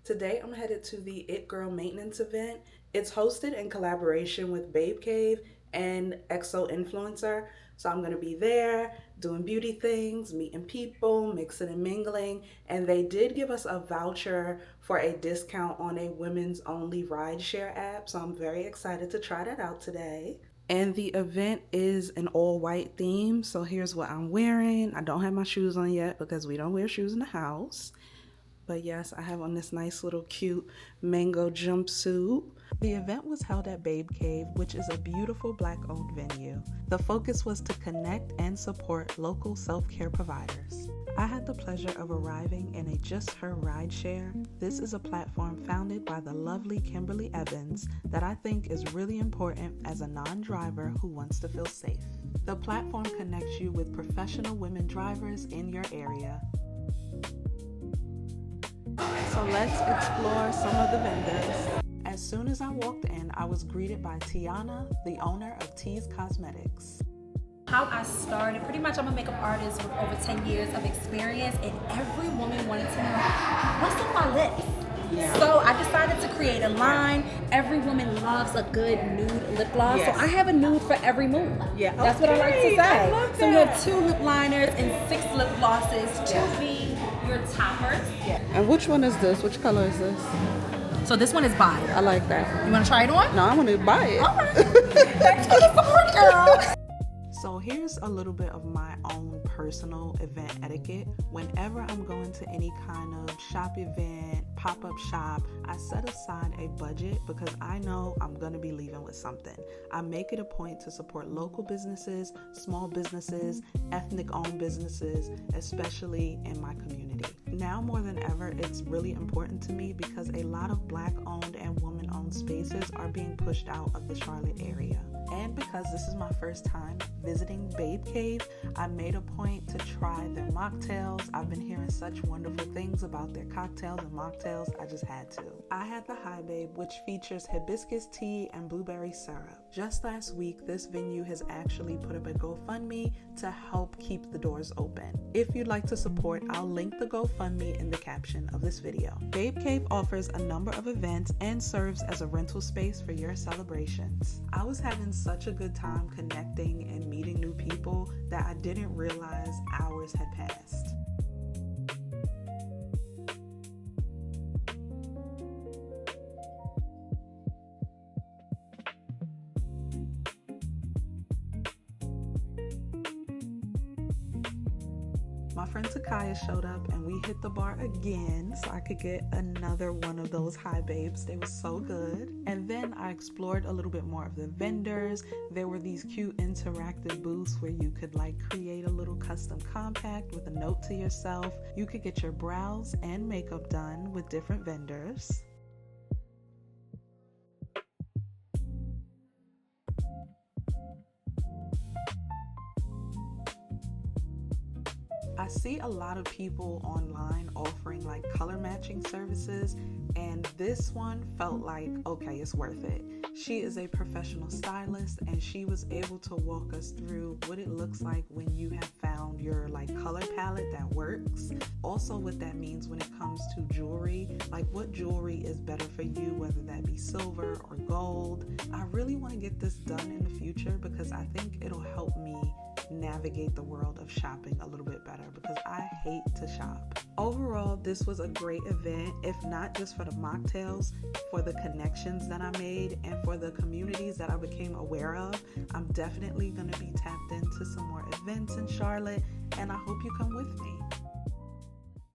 Today I'm headed to the It Girl Maintenance event. It's hosted in collaboration with Babe Cave and EXO Influencer. So I'm gonna be there doing beauty things, meeting people, mixing and mingling. And they did give us a voucher for a discount on a women's only rideshare app. So I'm very excited to try that out today. And the event is an all white theme. So here's what I'm wearing. I don't have my shoes on yet because we don't wear shoes in the house. But yes, I have on this nice little cute mango jumpsuit. The event was held at Babe Cave, which is a beautiful Black-owned venue. The focus was to connect and support local self-care providers. I had the pleasure of arriving in a Just Her rideshare. This is a platform founded by the lovely Kimberly Evans that I think is really important as a non-driver who wants to feel safe. The platform connects you with professional women drivers in your area. So let's explore some of the vendors. As soon as I walked in, I was greeted by Tiana, the owner of T's Cosmetics. How I started, pretty much I'm a makeup artist with over 10 years of experience, and every woman wanted to know, what's on my lips? Yeah. So I decided to create a line. Every woman loves a good nude lip gloss. Yes. So I have a nude for every mood. Yeah. That's what I like to say. I love that. So we have 2 lip liners and 6 lip glosses to be your toppers. Yeah. And which one is this? Which color is this? So this one is by. I like that. You want to try it on? No, I want to buy it. All right. Thanks for the support, girl. So here's a little bit of my own personal event etiquette. Whenever I'm going to any kind of shop event, pop-up shop, I set aside a budget because I know I'm going to be leaving with something. I make it a point to support local businesses, small businesses, ethnic-owned businesses, especially in my community. Now more than ever, it's really important to me because a lot of Black-owned and woman-owned spaces are being pushed out of the Charlotte area. And because this is my first time visiting Babe Cave, I made a point to try their mocktails. I've been hearing such wonderful things about their cocktails and mocktails, I just had to. I had the High Babe, which features hibiscus tea and blueberry syrup. Just last week, this venue has actually put up a GoFundMe to help keep the doors open. If you'd like to support, I'll link the GoFundMe in the caption of this video. Babe Cave offers a number of events and serves as a rental space for your celebrations. I was having such a good time connecting and meeting new people that I didn't realize hours had passed. My friend Takaya showed up and we hit the bar again so I could get another one of those High Babes. They were so good. And then I explored a little bit more of the vendors. There were these cute interactive booths where you could create a little custom compact with a note to yourself. You could get your brows and makeup done with different vendors. I see a lot of people online offering color matching services, and this one felt like, okay, it's worth it. She is a professional stylist and she was able to walk us through what it looks like when you have found your color palette that works. Also what that means when it comes to jewelry, what jewelry is better for you, whether that be silver or gold. I really want to get this done in the future because I think it'll help me navigate the world of shopping a little bit better because I hate to shop. Overall, this was a great event, if not just for the mocktails, for the connections that I made and for the communities that I became aware of. I'm definitely going to be tapped into some more events in Charlotte, and I hope you come with me.